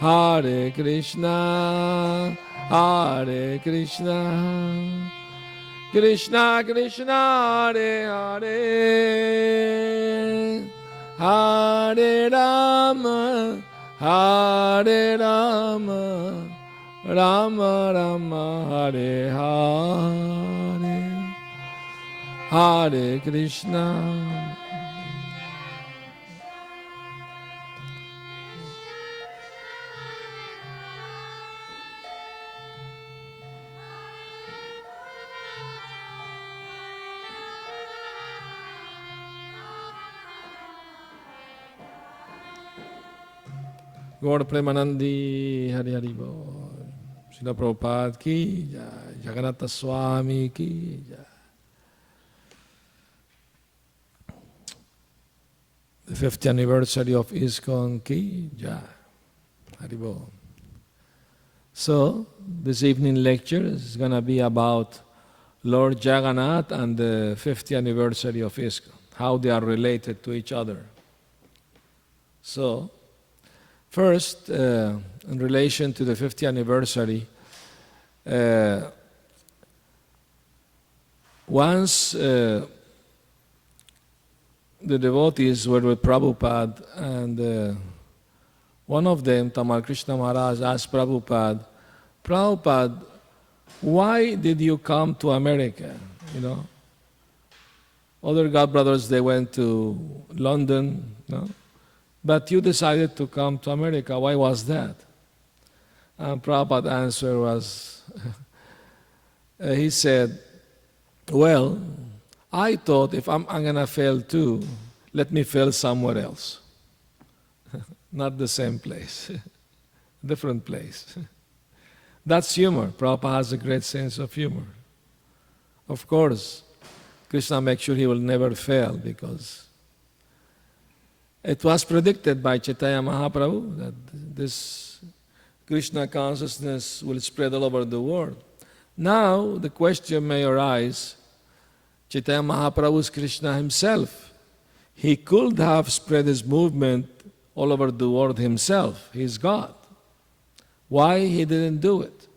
Hare Krishna, Hare Krishna, Krishna Krishna, Hare Hare, Hare Rama, Hare Rama, Rama Rama, Hare Hare, Hare Krishna. Gaur Premanandi, Hari Hari Bol. Srila Prabhupada ki jai, Jagannatha Swami ki jai. The 50th anniversary of ISKCON ki jai. Hari Bol. So, this evening lecture is going to be about Lord Jagannath and the 50th anniversary of ISKCON, how they are related to each other. So, first, in relation to the 50th anniversary, once the devotees were with Prabhupada, and one of them, Tamal Krishna Maharaj, asked Prabhupada, Prabhupada, why did you come to America? You know, other God brothers, they went to London, no? But you decided to come to America. Why was that? And Prabhupada's answer was, he said, well, I thought if I'm going to fail too, let me fail somewhere else. Not the same place, different place. That's humor. Prabhupada has a great sense of humor. Of course, Krishna makes sure he will never fail, because it was predicted by Chaitanya Mahaprabhu that this Krishna consciousness will spread all over the world. Now the question may arise, Chaitanya Mahaprabhu is Krishna himself. He could have spread his movement all over the world himself. He is God. Why he didn't do it?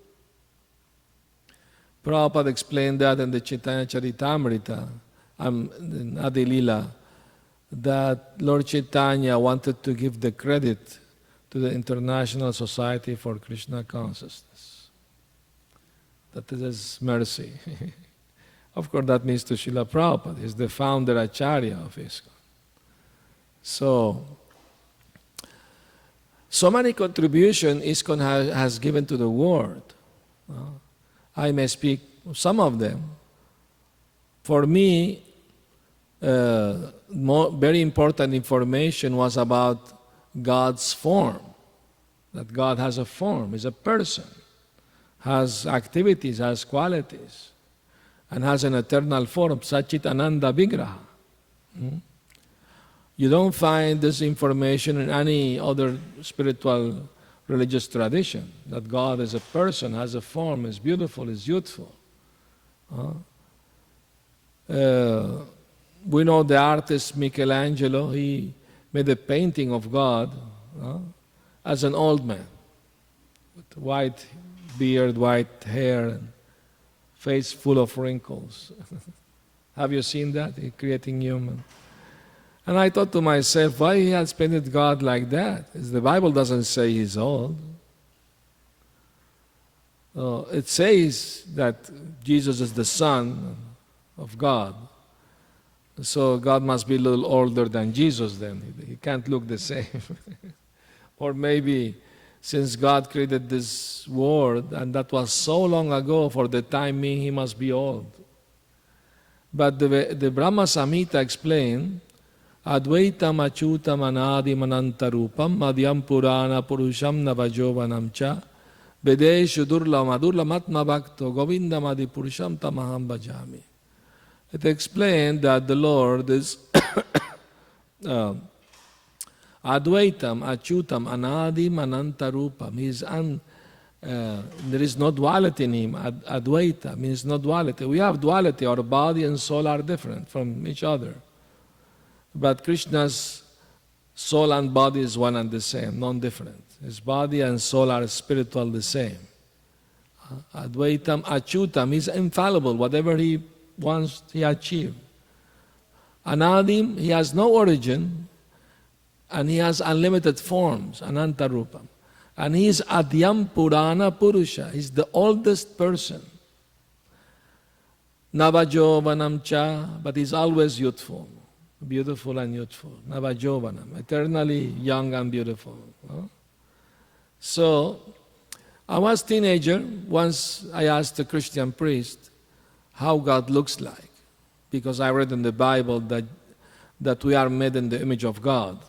Prabhupada explained that in the Chaitanya Charitamrita, in Adi Lila, that Lord Chaitanya wanted to give the credit to the International Society for Krishna Consciousness. That is His mercy. Of course, that means to Srila Prabhupada. He's the founder Acharya of ISKCON. So many contributions ISKCON has given to the world. I may speak of some of them. For me, very important information was about God's form, that God has a form, is a person, has activities, has qualities, and has an eternal form, Satchitananda Vigraha. You don't find this information in any other spiritual religious tradition, that God is a person, has a form, is beautiful, is youthful. We know the artist Michelangelo, he made a painting of God as an old man, with white beard, white hair, and face full of wrinkles. Have you seen that? He creating human. And I thought to myself, why he has painted God like that? The Bible doesn't say he's old. It says that Jesus is the Son of God. So God must be a little older than Jesus then. He can't look the same. Or maybe since God created this world, and that was so long ago, for the time being he must be old. But the Brahma Samhita explained, Advaitam achyutam anadi manantarupam madhyam purana purusham navajovanam cha vedeshu durlamatma bhakto govindam adi purusham tamaham bhajami. It explained that the Lord is Advaitam, Achyutam, Anadim, Anantarupam. There is no duality in Him. Advaita means no duality. We have duality. Our body and soul are different from each other. But Krishna's soul and body is one and the same, non-different. His body and soul are spiritual the same. Advaitam Achyutam, he's infallible. Whatever he wants, he achieves. Anadim, he has no origin, and he has unlimited forms, Anantarupam. And he is Adyam Purana Purusha, he's the oldest person. Navajovanam cha, but he's always youthful, beautiful and youthful. Navajovanam, eternally young and beautiful. So, I was a teenager. Once I asked a Christian priest how God looks like, because I read in the Bible that we are made in the image of God.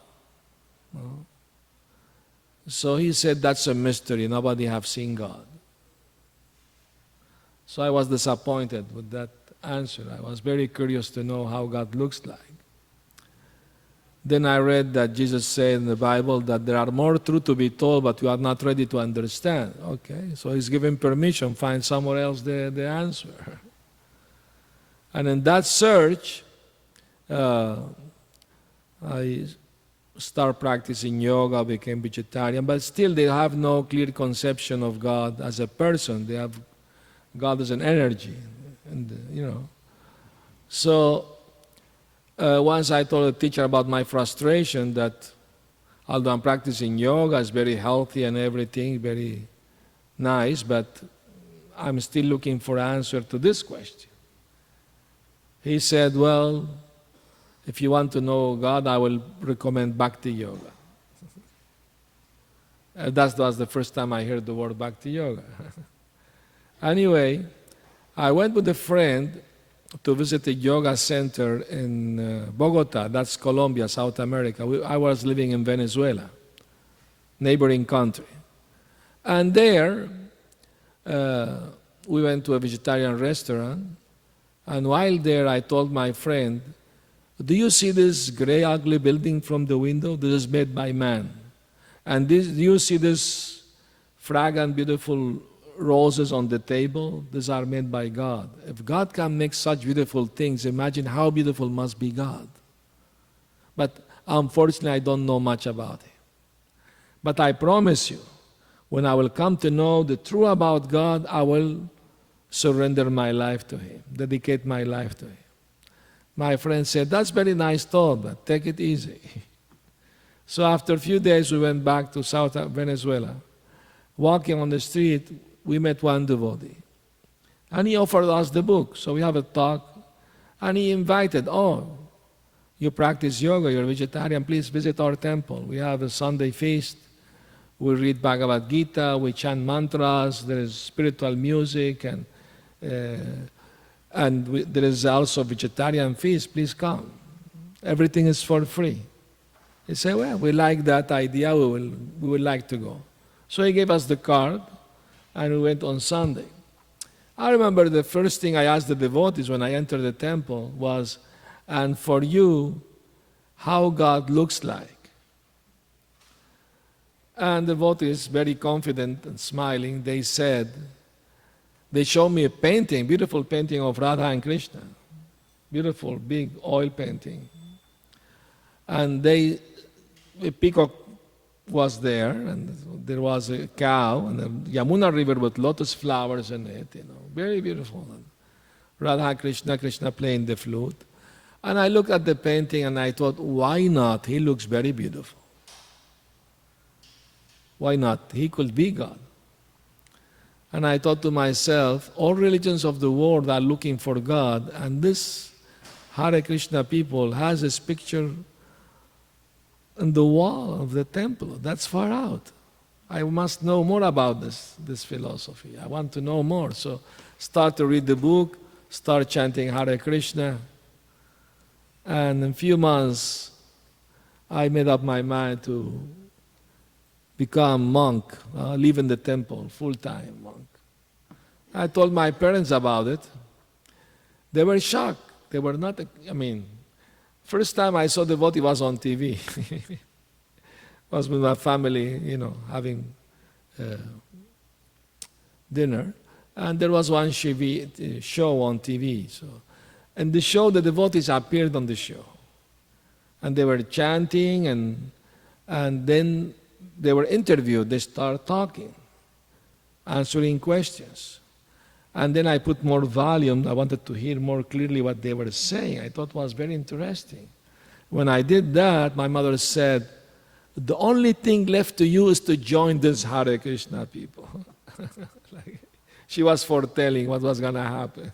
So he said, that's a mystery. Nobody have seen God. So I was disappointed with that answer. I was very curious to know how God looks like. Then I read that Jesus said in the Bible that there are more truth to be told, but you are not ready to understand. Okay, so he's giving permission, find somewhere else the answer. And in that search, I started practicing yoga, became vegetarian, but still they have no clear conception of God as a person. They have God as an energy, and So once I told a teacher about my frustration that although I'm practicing yoga, it's very healthy and everything, very nice, but I'm still looking for an answer to this question. He said, well, if you want to know God, I will recommend Bhakti Yoga. That was the first time I heard the word Bhakti Yoga. Anyway, I went with a friend to visit a yoga center in Bogota, that's Colombia, South America. I was living in Venezuela, neighboring country. And there, we went to a vegetarian restaurant, and while there I told my friend, do you see this gray ugly building from the window? This is made by man. And do you see this fragrant, beautiful roses on the table? These are made by God. If God can make such beautiful things, imagine how beautiful must be God. But unfortunately, I don't know much about it. But I promise you, when I will come to know the truth about God, I will surrender my life to Him, dedicate my life to Him. My friend said, that's very nice thought, but take it easy. So after a few days, we went back to South Venezuela. Walking on the street, we met one devotee. And he offered us the book. So we have a talk. And he invited, oh, you practice yoga, you're a vegetarian, please visit our temple. We have a Sunday feast. We read Bhagavad Gita, we chant mantras, there is spiritual music, and there is also vegetarian feast, please come. Everything is for free. He said, well, we like that idea, we would like to go. So he gave us the card, and we went on Sunday. I remember the first thing I asked the devotees when I entered the temple was, and for you, how God looks like. And the devotees, very confident and smiling, they said, they showed me a painting, beautiful painting of Radha and Krishna. Beautiful, big oil painting. And a peacock was there, and there was a cow, and the Yamuna river with lotus flowers in it, very beautiful. And Radha, Krishna playing the flute. And I looked at the painting and I thought, why not? He looks very beautiful. Why not? He could be God. And I thought to myself, all religions of the world are looking for God, and this Hare Krishna people has this picture on the wall of the temple. That's far out. I must know more about this philosophy. I want to know more. So start to read the book, start chanting Hare Krishna. And in a few months, I made up my mind to become monk, live in the temple, full-time monk. I told my parents about it. They were shocked. They were not, first time I saw the devotee was on TV. Was with my family, having dinner. And there was one show on TV. And the show, the devotees appeared on the show. And they were chanting, and then they were interviewed, they start talking, answering questions. And then I put more volume. I wanted to hear more clearly what they were saying. I thought it was very interesting. When I did that, my mother said, the only thing left to you is to join this Hare Krishna people. Like, she was foretelling what was going to happen.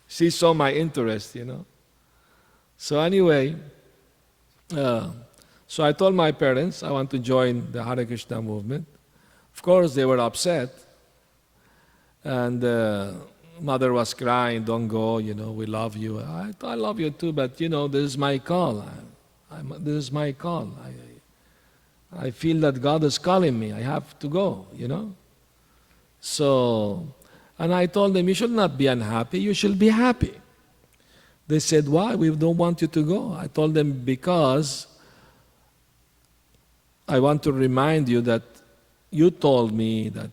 She saw my interest, you know. So anyway, so I told my parents I want to join the Hare Krishna movement. Of course, they were upset. And mother was crying, don't go, you know, we love you. I love you too, but you know, this is my call. This is my call. I feel that God is calling me. I have to go, you know. So, and I told them, you should not be unhappy, you should be happy. They said, why? We don't want you to go. I told them, because I want to remind you that you told me that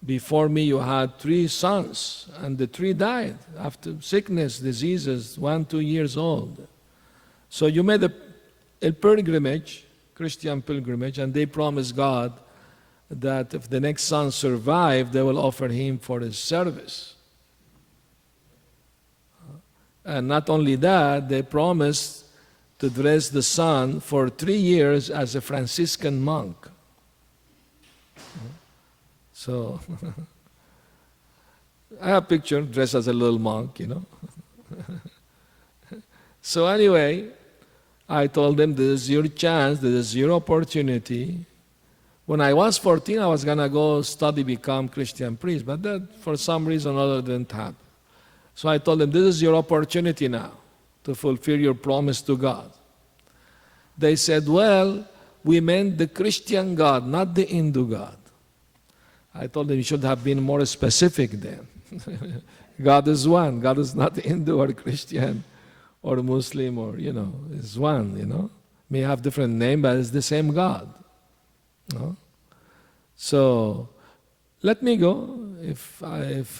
before me you had 3 sons, and the 3 died after sickness, diseases, 1, 2 years old. So you made a pilgrimage, Christian pilgrimage, and they promised God that if the next son survived, they will offer him for his service. And not only that, they promised to dress the son for 3 years as a Franciscan monk. So, I have a picture, dressed as a little monk, you know. So anyway, I told them, this is your chance, this is your opportunity. When I was 14, I was going to go study, become Christian priest, but that for some reason or other didn't happen. So I told them, this is your opportunity now to fulfill your promise to God. They said, well, we meant the Christian God, not the Hindu God. I told them, you should have been more specific then. God is one. God is not Hindu or Christian or Muslim or, you know, is one, you know. May have different name, but it's the same God. No? So, let me go. If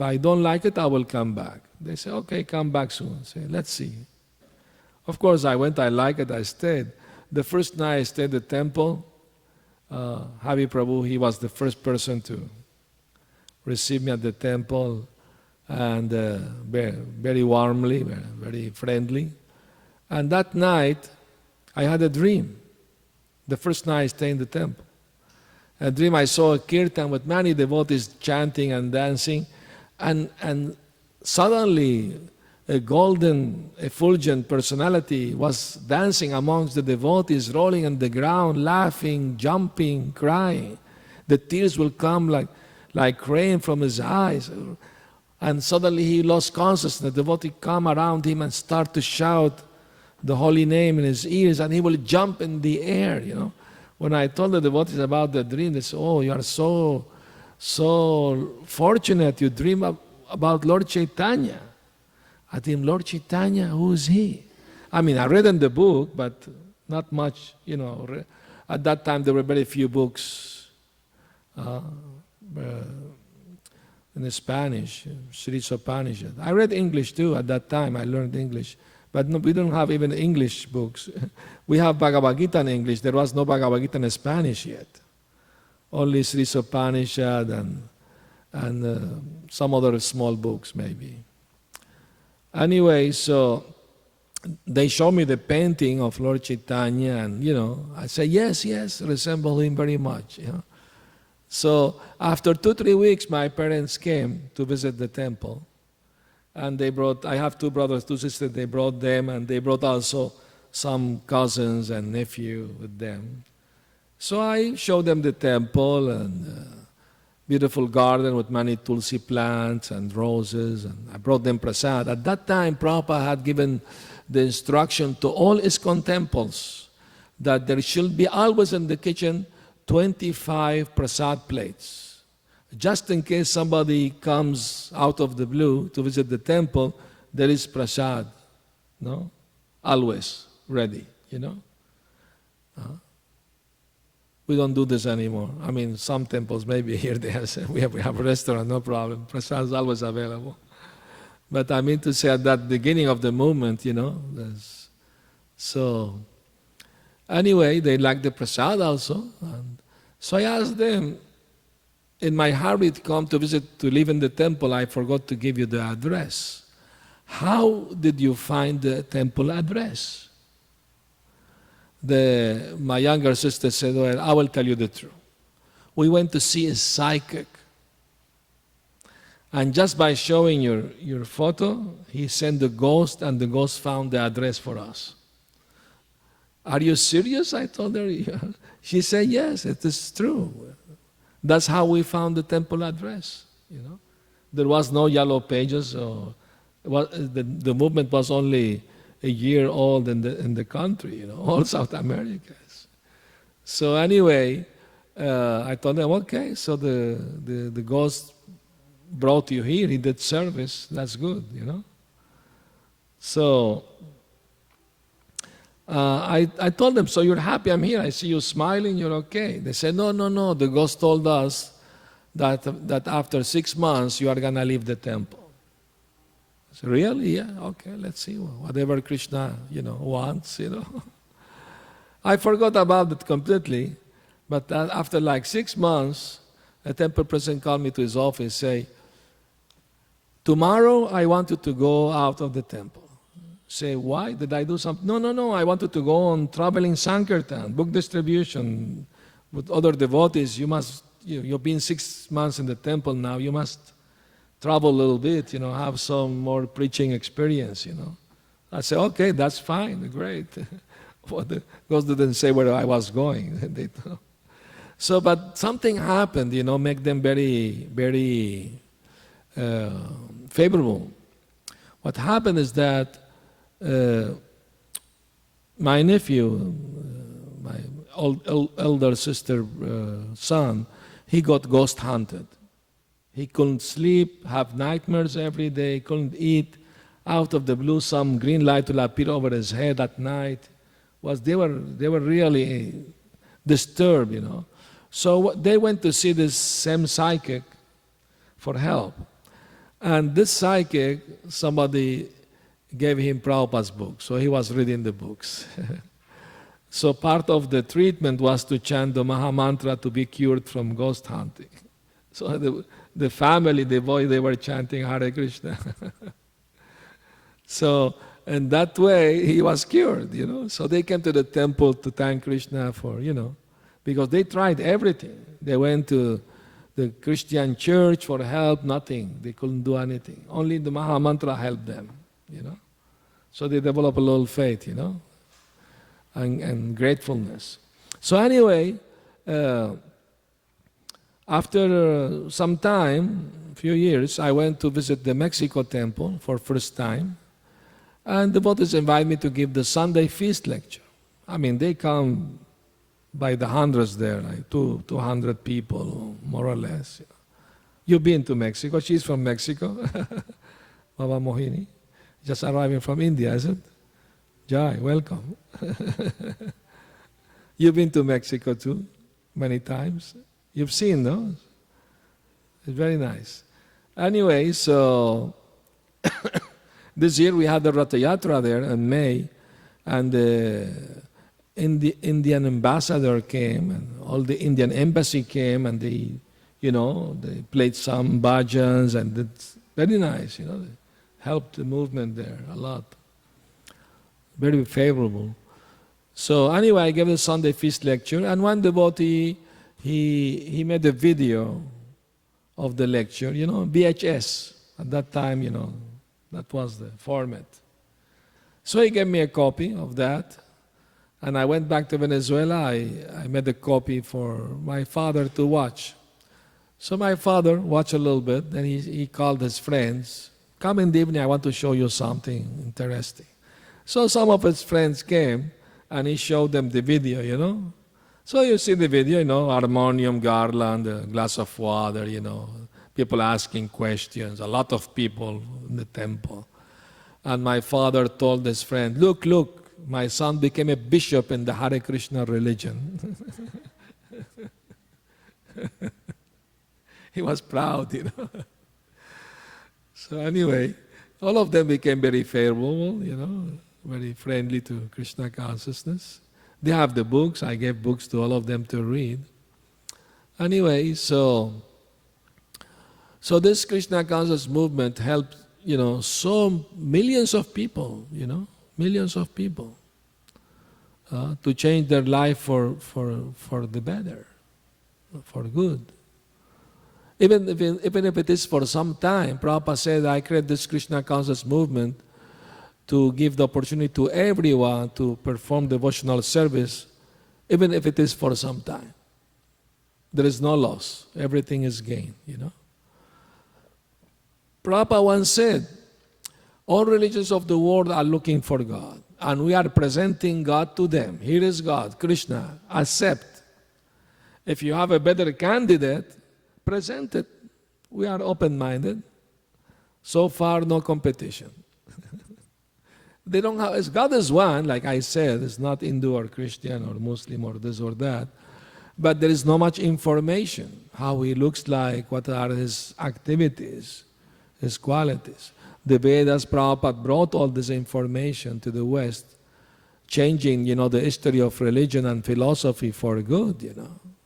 I don't like it, I will come back. They say, okay, come back soon. I say, let's see. Of course, I went, I liked it, I stayed. The first night I stayed at the temple, Hari Prabhu, he was the first person to receive me at the temple, and very warmly, very friendly. And that night, I had a dream. The first night I stayed in the temple. A dream, I saw a kirtan with many devotees chanting and dancing, and suddenly a golden, effulgent personality was dancing amongst the devotees, rolling on the ground, laughing, jumping, crying. The tears will come like rain from his eyes. And suddenly he lost consciousness. The devotee come around him and start to shout the holy name in his ears, and he will jump in the air, you know. When I told the devotees about the dream, they said, oh, you are so fortunate, you dream about Lord Chaitanya. I think, Lord Chaitanya, who is he? I mean, I read in the book, but not much, you know. At that time, there were very few books in Spanish, Sri Upanishad. I read English too at that time. I learned English. But no, we don't have even English books. We have Bhagavad Gita in English. There was no Bhagavad Gita in Spanish yet. Only Sri Upanishad and some other small books maybe. Anyway, so they showed me the painting of Lord Chaitanya, and you know, I said, yes, resemble him very much. You know? So after 2-3 weeks, my parents came to visit the temple. And they brought, I have 2 brothers, 2 sisters, they brought them, and they brought also some cousins and nephew with them. So I showed them the temple and beautiful garden with many tulsi plants and roses, and I brought them prasad. At that time, Prabhupada had given the instruction to all ISKCON temples that there should be always in the kitchen 25 prasad plates. Just in case somebody comes out of the blue to visit the temple, there is prasad, no? Always ready, you know? We don't do this anymore. I mean, some temples, maybe here they have, we have a restaurant, no problem. Prasad is always available. But I mean to say at that beginning of the movement, you know, so. Anyway, they liked the prasad also. And so I asked them, in my hurry to come to visit, to live in the temple, I forgot to give you the address. How did you find the temple address? My younger sister said, well, I will tell you the truth. We went to see a psychic. And just by showing your photo, he sent the ghost, and the ghost found the address for us. Are you serious? I told her. She said, yes, it is true. That's how we found the temple address. There was no yellow pages. Or the movement was only a year old in the country, all South Americans. So anyway, I told them, okay, so the ghost brought you here, he did service, that's good, So I told them, so you're happy I'm here, I see you smiling, you're okay. They said, no, the ghost told us that after 6 months you are going to leave the temple. I said, really? Yeah, okay, let's see, whatever Krishna, wants, I forgot about it completely, but after like 6 months, a temple president called me to his office, say, tomorrow I want you to go out of the temple. Say, why? Did I do something? No, I wanted to go on traveling Sankirtan, book distribution with other devotees. You've been 6 months in the temple now, you must travel a little bit, have some more preaching experience, I said, okay, that's fine, great. The ghost didn't say where I was going. So, but something happened, make them very, very favorable. What happened is that my nephew, my elder sister son, he got ghost hunted. He couldn't sleep, have nightmares every day, couldn't eat. Out of the blue, some green light will appear over his head at night. They were really disturbed, So they went to see this same psychic for help. And this psychic, somebody gave him Prabhupada's book, so he was reading the books. So part of the treatment was to chant the Maha Mantra to be cured from ghost hunting. So the family, the boy, they were chanting Hare Krishna. So in that way, he was cured, So they came to the temple to thank Krishna for, because they tried everything. They went to the Christian church for help, nothing. They couldn't do anything. Only the Maha Mantra helped them, So they developed a little faith, and gratefulness. So anyway, after some time, few years, I went to visit the Mexico temple for first time. And the devotees invited me to give the Sunday feast lecture. They come by the hundreds there, like 200 people, more or less. You've been to Mexico. She's from Mexico. Baba Mohini. Just arriving from India, isn't it? Jai, welcome. You've been to Mexico too, many times. You've seen those. It's very nice. Anyway, so this year we had the Ratha yatra there in May, and the Indian ambassador came, and all the Indian embassy came, and they played some bhajans, and it's very nice, they helped the movement there a lot. Very favorable. So anyway, I gave a Sunday feast lecture, and one devotee, he made a video of the lecture, VHS. At that time, that was the format. So he gave me a copy of that, and I went back to Venezuela. I made a copy for my father to watch. So my father watched a little bit, then he called his friends, come in the evening, I want to show you something interesting. So some of his friends came, and he showed them the video, So you see the video, harmonium, garland, a glass of water, people asking questions, a lot of people in the temple. And my father told his friend, look, my son became a bishop in the Hare Krishna religion. He was proud, So anyway, all of them became very favorable, very friendly to Krishna consciousness. They have the books. I gave books to all of them to read. Anyway, so this Krishna conscious movement helped, so millions of people, millions of people to change their life for the better, for good. Even if it is for some time, Prabhupada said, I create this Krishna conscious movement to give the opportunity to everyone to perform devotional service, even if it is for some time. There is no loss. Everything is gain, Prabhupada once said, all religions of the world are looking for God, and we are presenting God to them. Here is God, Krishna, accept. If you have a better candidate, present it. We are open-minded. So far, no competition. They don't have, God is one, like I said, it's not Hindu or Christian or Muslim or this or that, but there is not much information, how he looks like, what are his activities, his qualities. The Vedas, Prabhupada brought all this information to the West, changing, the history of religion and philosophy for good,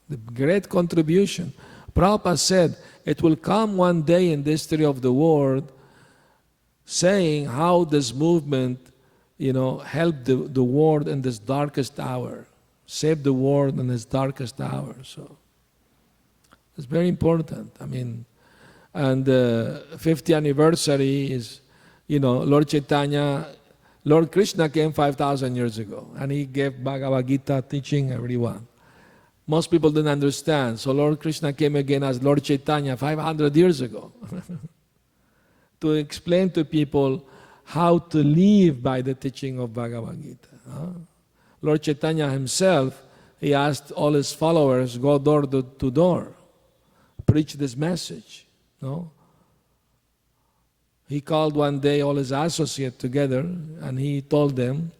The great contribution. Prabhupada said, it will come one day in the history of the world saying how this movement, helped the world in this darkest hour, saved the world in this darkest hour. So it's very important. And the 50th anniversary is, Lord Chaitanya, Lord Krishna came 5,000 years ago, and he gave Bhagavad Gita teaching everyone. Most people didn't understand, so Lord Krishna came again as Lord Chaitanya 500 years ago to explain to people how to live by the teaching of Bhagavad Gita. Lord Chaitanya himself, he asked all his followers, go door to door, preach this message. No? He called one day all his associates together and he told them,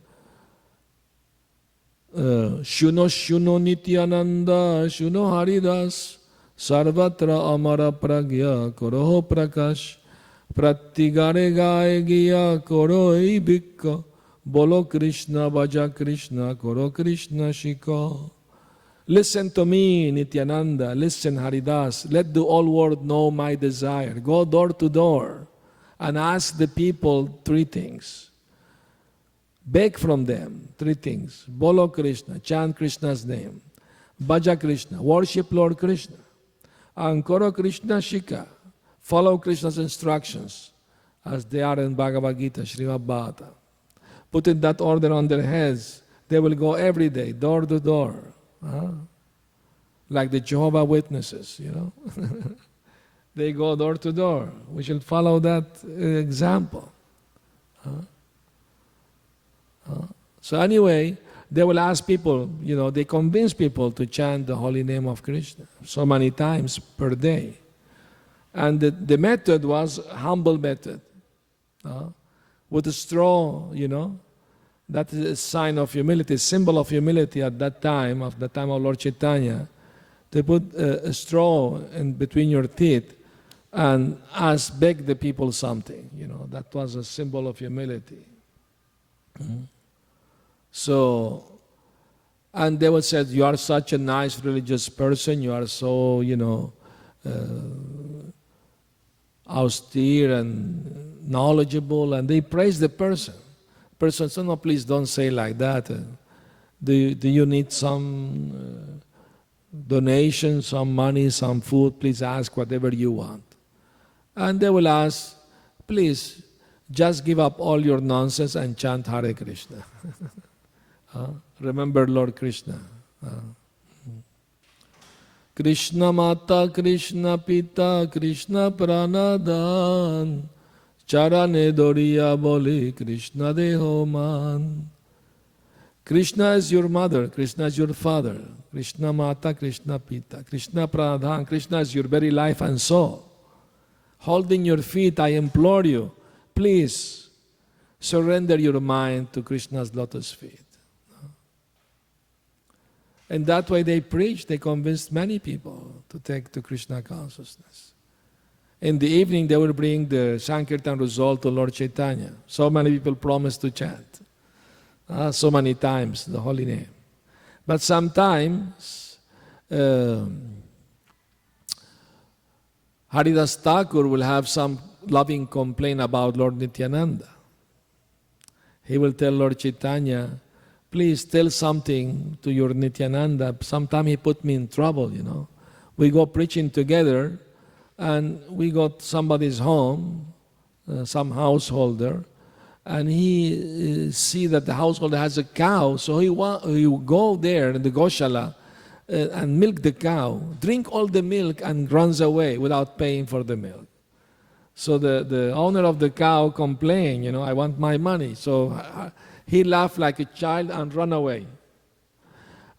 Shuno Nityananda, Shuno Haridas, Sarvatra Amara Pragya, Koroho Prakash, Pratigare Gaye Gya, Koro Eibikka, Bolo Krishna, Bhaja Krishna, Koro Krishna Shika. Listen to me, Nityananda, listen, Haridas, let the whole world know my desire. Go door to door and ask the people three things. Beg from them three things. Bolo Krishna, chant Krishna's name. Bhaja Krishna, worship Lord Krishna. And Koro Krishna Shika, follow Krishna's instructions as they are in Bhagavad Gita, Srimad Bhagavatam. Put in that order on their heads. They will go every day, door to door. Like the Jehovah Witnesses, They go door to door. We should follow that example. So anyway, they will ask people, they convince people to chant the holy name of Krishna so many times per day. And the method was a humble method. With a straw, that is a sign of humility, symbol of humility at that time, of the time of Lord Chaitanya. They put a straw in between your teeth and beg the people something. That was a symbol of humility. So, and they would say, you are such a nice religious person, you are so, austere and knowledgeable, and they praise the person. Person said, no, please don't say like that. Do you need some donation, some money, some food? Please ask whatever you want. And they will ask, please, just give up all your nonsense and chant Hare Krishna. Remember Lord Krishna. Krishna Mata, Krishna Pita, Krishna Pranadan, Charane Doriya Boli, Krishna Deho Man. Krishna is your mother, Krishna is your father, Krishna Mata, Krishna Pita, Krishna Pranadhan, Krishna is your very life and soul. Holding your feet, I implore you, please surrender your mind to Krishna's lotus feet. And that way they preached, they convinced many people to take to Krishna consciousness. In the evening, they will bring the Sankirtan result to Lord Chaitanya. So many people promised to chant. So many times, the holy name. But sometimes Haridas Thakur will have some loving complaint about Lord Nityananda. He will tell Lord Chaitanya, please tell something to your Nityananda. Sometimes he put me in trouble, you know. We go preaching together, and we got somebody's home, some householder, and he see that the householder has a cow, so he will go there in the Goshala and milk the cow, drink all the milk, and runs away without paying for the milk. So the owner of the cow complained, you know, I want my money. So he laughed like a child and run away.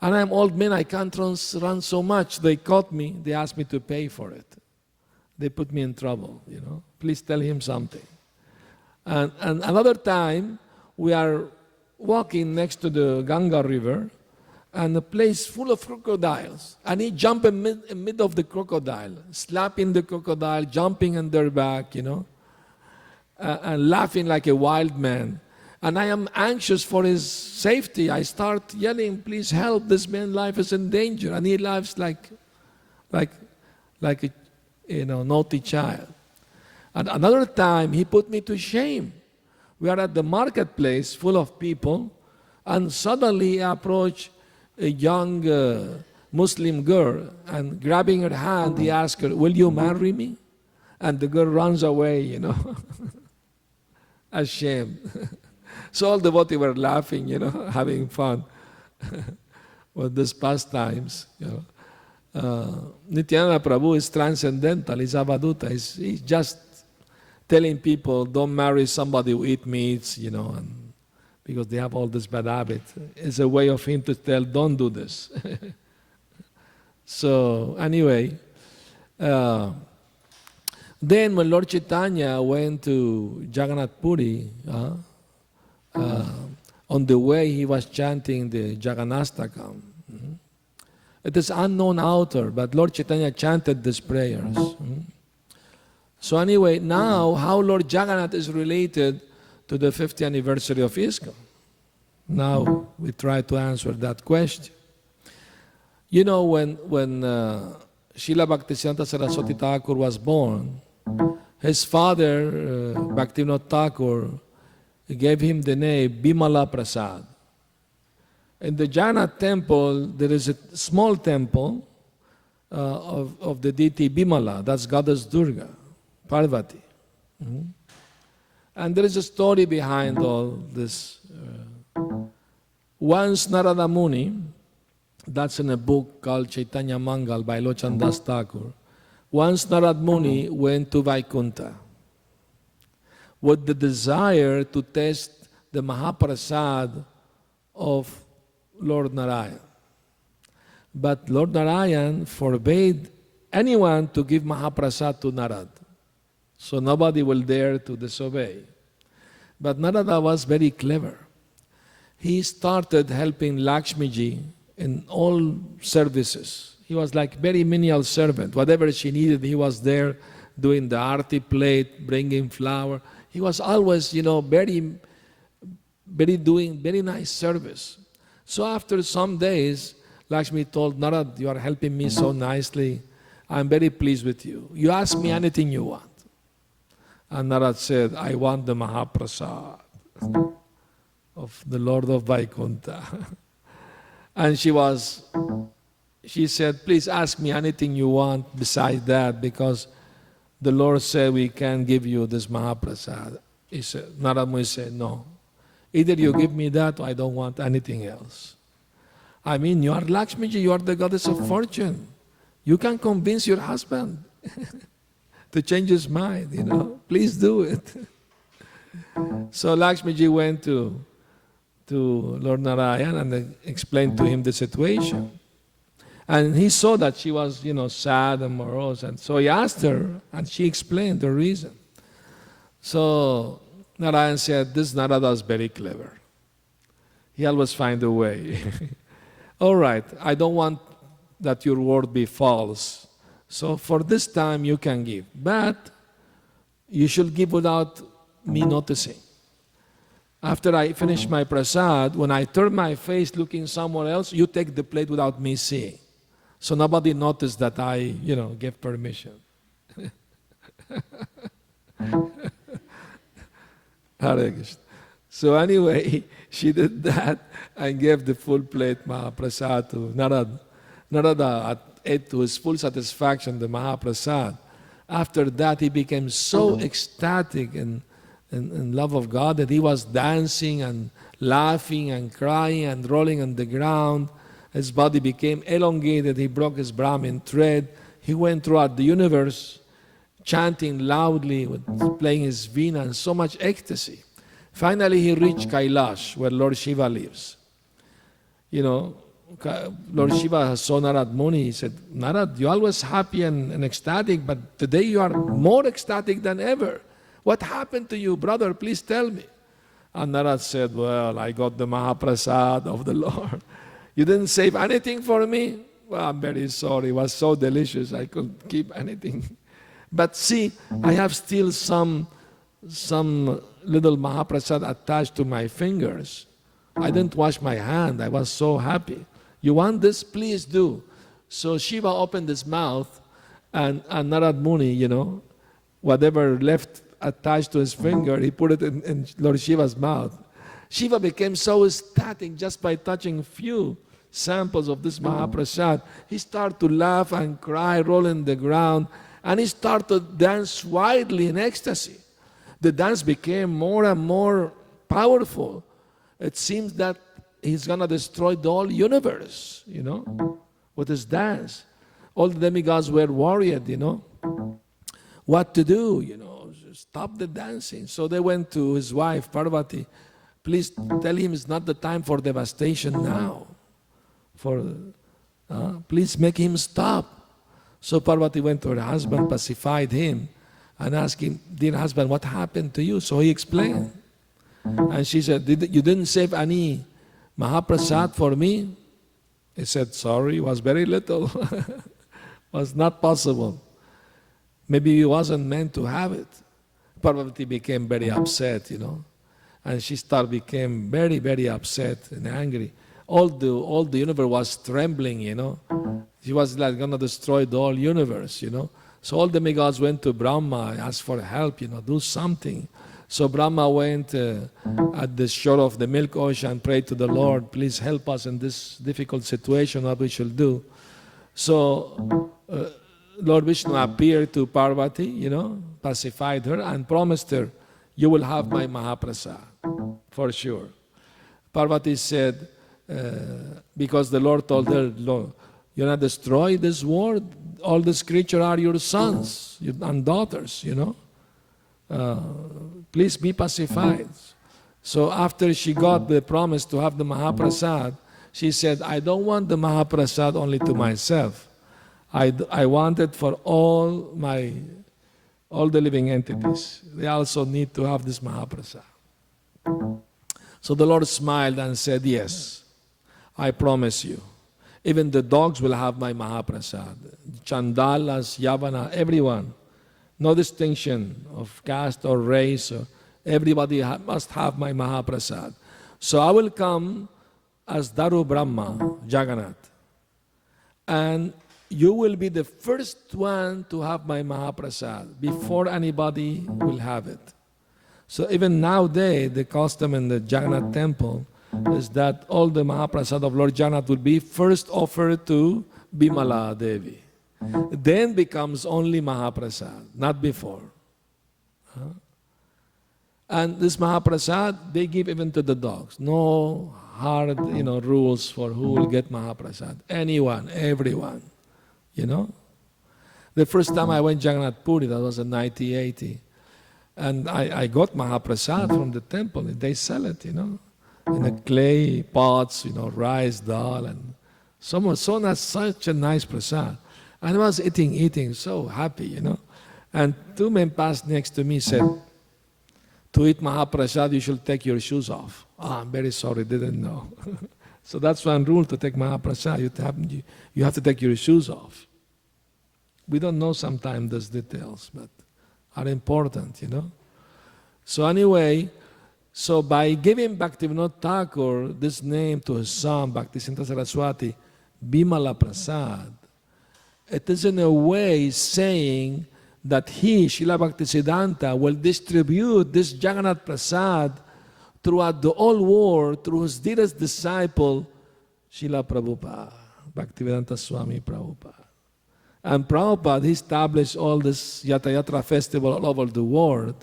And I'm old man, I can't run so much. They caught me, they asked me to pay for it. They put me in trouble, you know. Please tell him something. And another time, we are walking next to the Ganga River, and a place full of crocodiles. And he jumped in mid of the crocodile, slapping the crocodile, jumping on their back, you know, and laughing like a wild man. And I am anxious for his safety. I start yelling, please help, this man's life is in danger. And he laughs like a, you know, naughty child. And another time, he put me to shame. We are at the marketplace full of people, and suddenly he approached a young Muslim girl, and grabbing her hand, he asked her, will you marry me? And the girl runs away, you know, ashamed. So all the devotees were laughing, you know, having fun with these pastimes, you know. Nityananda Prabhu is transcendental, he's avaduta, he's just telling people, don't marry somebody who eats meats, you know, and because they have all this bad habit. It's a way of him to tell, don't do this. So anyway, then when Lord Chaitanya went to Jagannath Puri, on the way he was chanting the Jagannastakam. It is unknown author, but Lord Chaitanya chanted these prayers. So anyway, now how Lord Jagannath is related to the 50th anniversary of ISKCON. Now we try to answer that question. You know, when Srila Bhaktisiddhanta Saraswati Thakur was born, his father, Bhaktivinoda Thakur, gave him the name Bimala Prasad. In the Jagannath temple, there is a small temple of the deity Bimala, that's Goddess Durga, Parvati. And there is a story behind all this. Once Narada Muni, that's in a book called Chaitanya Mangal by Lochandas Thakur, once Narada Muni went to Vaikuntha with the desire to taste the Mahaprasad of Lord Narayan. But Lord Narayan forbade anyone to give Mahaprasad to Narada. So nobody will dare to disobey. But Narada was very clever. He started helping Lakshmiji in all services. He was like very menial servant. Whatever she needed, he was there doing the arti plate, bringing flour. He was always, you know, doing very nice service. So after some days, Lakshmi told Narad, you are helping me so nicely. I'm very pleased with you. You ask me anything you want. And Narad said, I want the Mahaprasad of the Lord of Vaikuntha. And she said, please ask me anything you want besides that, because the Lord said we can give you this Mahaprasad. He said, Narad Muni said, no. Either you give me that or I don't want anything else. I mean, you are Lakshmiji, you are the goddess of fortune. You can convince your husband to change his mind, you know. Please do it. So Lakshmiji went to Lord Narayan and explained to him the situation. And he saw that she was, you know, sad and morose. And so he asked her, and she explained the reason. So Narayan said, this Narada is very clever. He always finds a way. All right, I don't want that your word be false. So for this time you can give. But you should give without me noticing. After I finish my prasad, when I turn my face looking somewhere else, you take the plate without me seeing. So nobody noticed that I, gave permission. Hare Krishna. So anyway, she did that and gave the full plate Mahaprasad to Narada. Narada ate to his full satisfaction the Mahaprasad. After that, he became so ecstatic and in love of God that he was dancing and laughing and crying and rolling on the ground. His body became elongated. He broke his Brahmin thread. He went throughout the universe chanting loudly, playing his veena, and so much ecstasy. Finally, he reached Kailash, where Lord Shiva lives. Lord Shiva saw Narad Muni. He said, Narad, you're always happy and ecstatic, but today you are more ecstatic than ever. What happened to you, brother? Please tell me. And Narad said, well, I got the Mahaprasad of the Lord. You didn't save anything for me? Well, I'm very sorry. It was so delicious. I couldn't keep anything. But see, I have still some little Mahaprasad attached to my fingers. I didn't wash my hand. I was so happy. You want this? Please do. So Shiva opened his mouth, and Narad Muni, whatever left attached to his finger, he put it in Lord Shiva's mouth. Shiva became so ecstatic just by touching few samples of this Mahaprasad. He started to laugh and cry, roll in the ground, and he started to dance wildly in ecstasy. The dance became more and more powerful. It seems that he's going to destroy the whole universe, with his dance. All the demigods were worried, what to do, stop the dancing. So they went to his wife, Parvati. Please tell him it's not the time for devastation now. Please make him stop. So Parvati went to her husband, pacified him, and asked him, dear husband, what happened to you? So he explained. And she said, you didn't save any Mahaprasad for me? He said, sorry, it was very little. Was not possible. Maybe he wasn't meant to have it. Parvati became very upset, and she became very, very upset and angry. All the universe was trembling, She was like going to destroy the whole universe, So all the demigods went to Brahma, asked for help, do something. So Brahma went at the shore of the Milk Ocean, prayed to the Lord, please help us in this difficult situation, what we should do. So Lord Vishnu appeared to Parvati, pacified her and promised her, you will have my Mahaprasad, for sure. Parvati said, because the Lord told her, Lord, you're not destroy this world, all these creatures are your sons and daughters, please be pacified. So after she got the promise to have the Mahaprasad, she said, I don't want the Mahaprasad only to myself. I want it for all the living entities. They also need to have this Mahaprasad. So the Lord smiled and said, yes, I promise you. Even the dogs will have my Mahaprasad. Chandalas, Yavana, everyone. No distinction of caste or race. Everybody must have my Mahaprasad. So I will come as Daru Brahma, Jagannath. And you will be the first one to have my Mahaprasad before anybody will have it. So even nowadays, the custom in the Jagannath temple is that all the Mahaprasad of Lord Jagannath will be first offered to Bimala Devi. Then becomes only Mahaprasad, not before. And this Mahaprasad, they give even to the dogs. No hard, rules for who will get Mahaprasad. Anyone, everyone, The first time I went Jagannath Puri, that was in 1980. And I got Mahaprasad from the temple. They sell it, in the clay pots, rice, dal, and such a nice prasad. And I was eating, so happy, And two men passed next to me, said, to eat Mahaprasad, you should take your shoes off. I'm very sorry, didn't know. So that's one rule to take Mahaprasad. You have to take your shoes off. We don't know sometimes those details, but are important, So anyway, So by giving Bhaktivinoda Thakur this name to his son, Bhakti Sundar Saraswati, Bimala Prasad, it is in a way saying that he, Srila Bhaktisiddhanta, will distribute this Jagannath Prasad throughout the whole world through his dearest disciple, Srila Prabhupada, Bhaktivedanta Swami Prabhupada. And Prabhupada, he established all this yatra festival all over the world.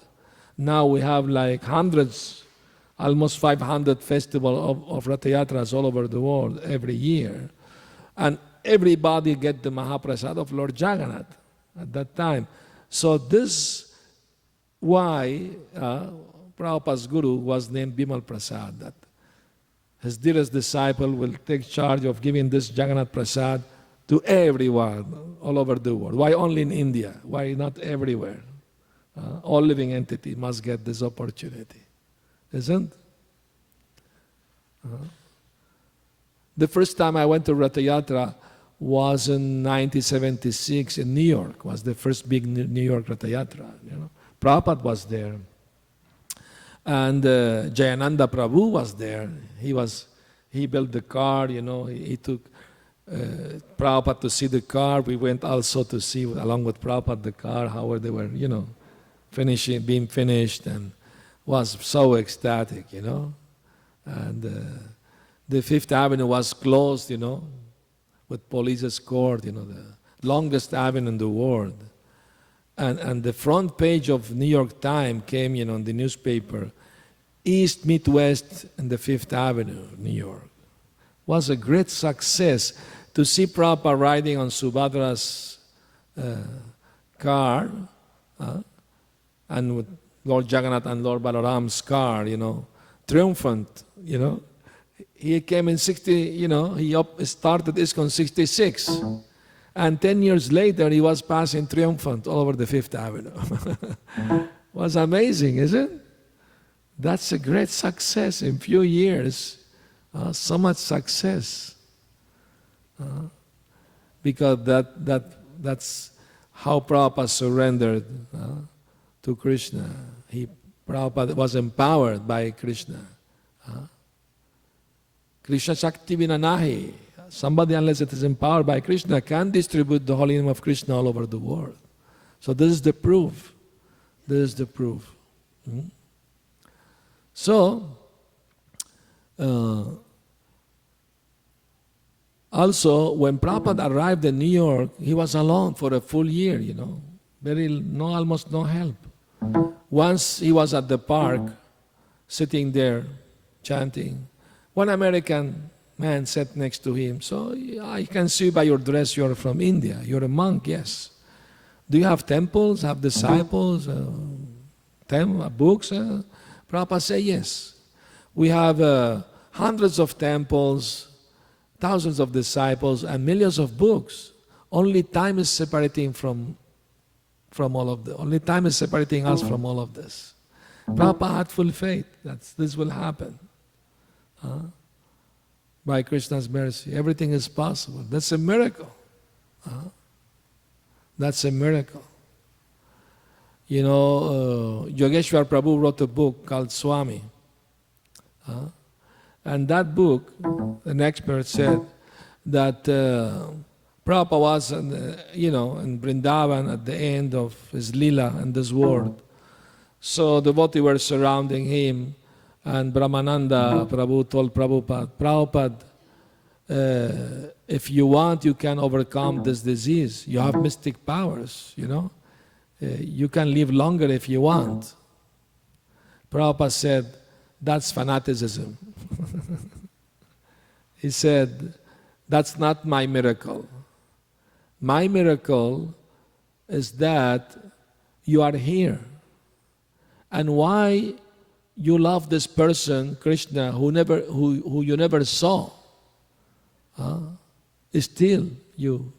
Now we have like hundreds, almost 500 festivals of Ratha Yatras all over the world every year. And everybody get the Mahaprasad of Lord Jagannath at that time. So this why Prabhupada's guru was named Bimal Prasad, that his dearest disciple will take charge of giving this Jagannath Prasad to everyone all over the world. Why only in India? Why not everywhere? All living entity must get this opportunity, isn't? The first time I went to Ratha Yatra was in 1976 in New York. Was the first big New York Ratha Yatra. Prabhupada was there, and Jayananda Prabhu was there. He built the car. He took Prabhupada to see the car. We went also to see, along with Prabhupada, the car, how they were, being finished, and was so ecstatic, And the Fifth Avenue was closed, with police escort, the longest avenue in the world. And the front page of New York Times came, in the newspaper, East meet West in the Fifth Avenue, New York. Was a great success to see Prabhupada riding on Subhadra's car, and with Lord Jagannath and Lord Balaram's car, triumphant, He came in 60, he started ISKCON 66. And 10 years later, he was passing triumphant all over the Fifth Avenue. Was amazing, isn't it? That's a great success in few years. So much success. Because that's how Prabhupada surrendered to Krishna. Prabhupada was empowered by Krishna. Krishna Shakti Vina Nahi. Somebody, unless it is empowered by Krishna, can distribute the holy name of Krishna all over the world. So this is the proof. This is the proof. So, also, when Prabhupada arrived in New York, he was alone for a full year, almost no help. Once he was at the park, sitting there, chanting. One American man sat next to him. So I can see by your dress you're from India. You're a monk, yes. Do you have temples, have disciples, books? Prabhupada said, yes. We have hundreds of temples, thousands of disciples, and millions of books. Only time is separating from all of this. Only time is separating us from all of this. Prabhupada had full faith that this will happen. By Krishna's mercy. Everything is possible. That's a miracle. That's a miracle. Yogeshwar Prabhu wrote a book called Swami. And that book, an expert said that Prabhupada was, in Vrindavan at the end of his lila in this world. So the devotees were surrounding him, and Brahmananda Prabhu told Prabhupada, if you want, you can overcome this disease. You have mystic powers, You can live longer if you want. Prabhupada said, that's fanaticism. He said, that's not my miracle. My miracle is that you are here. And why you love this person, Krishna, who you never saw. Still, you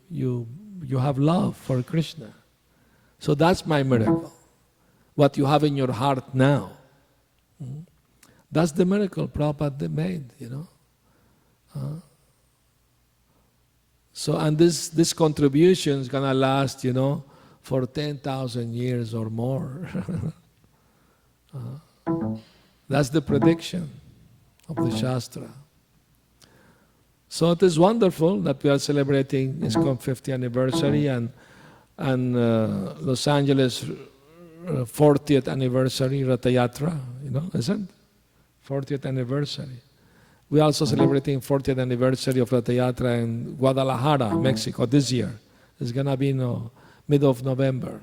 have love for Krishna. So that's my miracle. What you have in your heart now. That's the miracle Prabhupada made, So, and this contribution is going to last, for 10,000 years or more. That's the prediction of the Shastra. So it is wonderful that we are celebrating ISKCON 50th anniversary and Los Angeles 40th anniversary, Ratha yatra, isn't it? 40th anniversary. We are also celebrating 40th anniversary of Ratha yatra in Guadalajara, Mexico this year. It's going to be mid of November.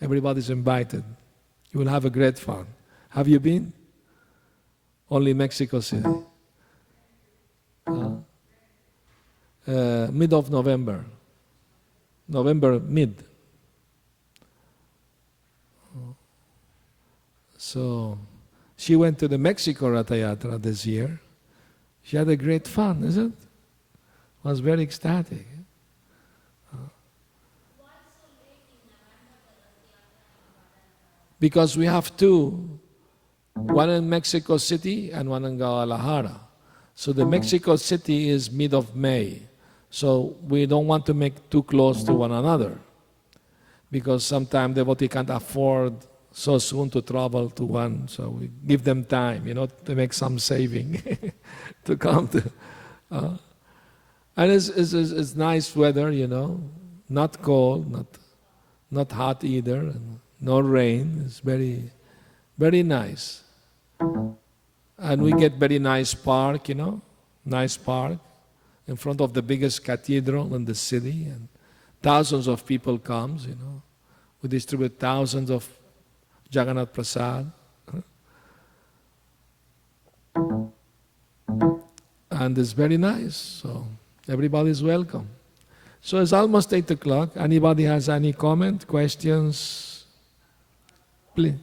Everybody's invited. You will have a great fun. Have you been? Only Mexico City. Mid of November. November mid. So she went to the Mexico Ratha yatra this year. She had a great fun, isn't it? Was very ecstatic. Because we have two, one in Mexico City and one in Guadalajara. So the Mexico City is mid of May. So we don't want to make too close to one another, because sometimes devotee can't afford so soon to travel to one. So we give them time, to make some saving to come to. And it's nice weather, not cold, not hot either, and no rain. It's very, very nice. And we get very nice park, nice park in front of the biggest cathedral in the city, and thousands of people comes, We distribute thousands of Jagannath Prasad. And it's very nice, so everybody is welcome. So it's almost 8 o'clock. Anybody has any comment, questions? Please.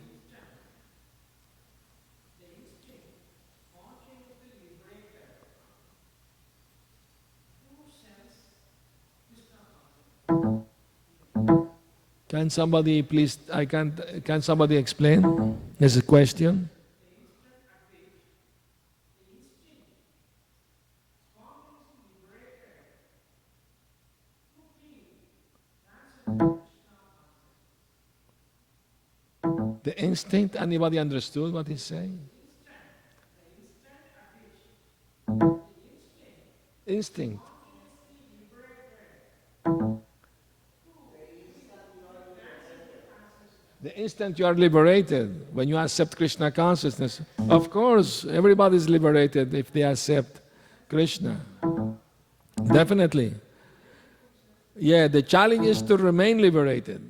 Can somebody please, can somebody explain? There's a question. The instinct, anybody understood what he's saying? Instinct. The instant you are liberated, when you accept Krishna consciousness, of course, everybody is liberated if they accept Krishna. Definitely. Yeah, the challenge is to remain liberated.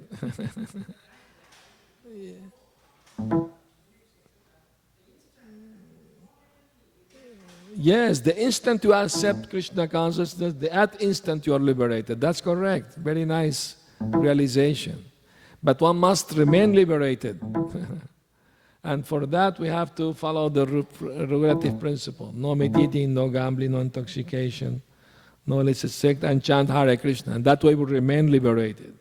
Yes, the instant you accept Krishna consciousness, that instant you are liberated. That's correct. Very nice realization. But one must remain liberated. And for that we have to follow the regulative principle. No meat eating, no gambling, no intoxication, no illicit sex, and chant Hare Krishna. And that way we remain liberated.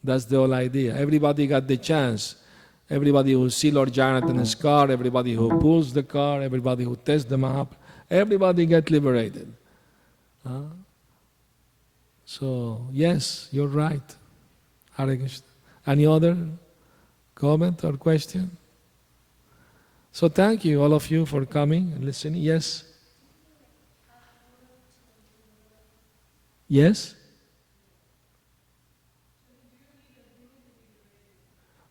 That's the whole idea. Everybody got the chance. Everybody who sees Lord Jagannath in his car, everybody who pulls the car, everybody who tests the map, everybody get liberated. So, yes, you're right. Hare Krishna. Any other comment or question? So thank you, all of you, for coming and listening. Yes? Yes?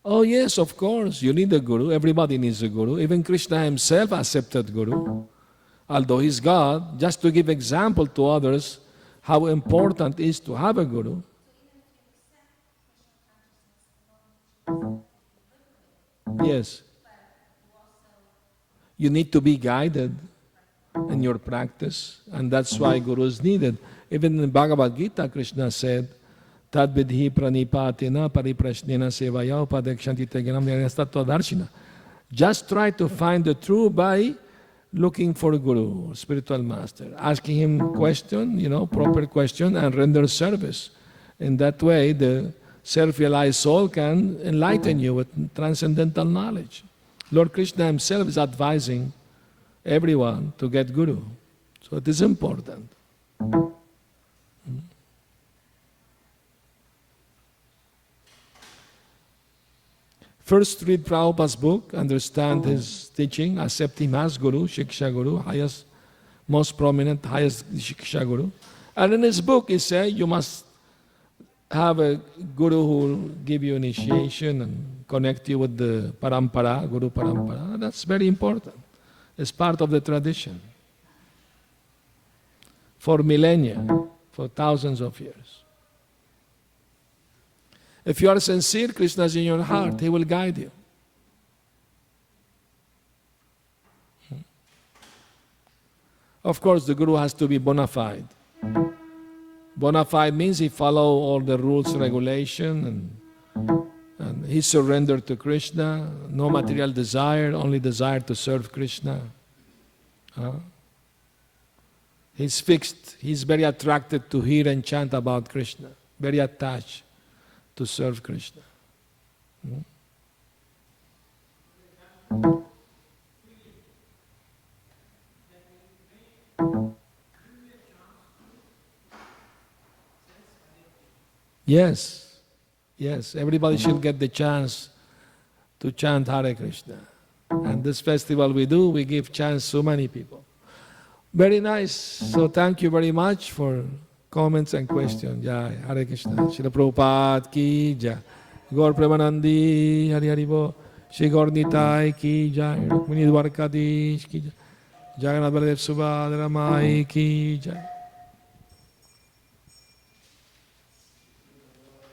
Oh yes, of course, you need a guru. Everybody needs a guru. Even Krishna himself accepted guru. Although he's God, just to give example to others how important it is to have a guru. Yes. You need to be guided in your practice, and that's why guru is needed. Even in Bhagavad Gita, Krishna said, Tad vidhi pranipatina pariprashnena sevaya upadekshanti teganam nirastatadarshina. Just try to find the truth by looking for a guru, spiritual master, asking him question, proper question, and render service. In that way, the self-realized soul can enlighten you with transcendental knowledge. Lord Krishna himself is advising everyone to get guru. So it is important. First, read Prabhupada's book, understand his teaching, accept him as Guru, Shiksha Guru, highest, most prominent, highest Shiksha Guru. And in his book, he said you must have a Guru who will give you initiation and connect you with the Parampara, Guru Parampara. That's very important. It's part of the tradition. For millennia, for thousands of years. If you are sincere, Krishna is in your heart, He will guide you. Of course, the Guru has to be bona fide. Bona fide means he follow all the rules, regulation, and he surrendered to Krishna, no material desire, only desire to serve Krishna. He's fixed, he's very attracted to hear and chant about Krishna, very attached to serve Krishna. Yes, yes, everybody should get the chance to chant Hare Krishna. And this festival we do, we give chance to many people. Very nice. So thank you very much for comments and questions. Jai Hare Krishna. Srila Prabhupada ki jai. Gaur Premanandi Hari Hari Bo. Shri Gaur Nitai ki jai. Rukmini Dwarkadish ki jai. Jagannath Baladev Subhadra Mai ki jai.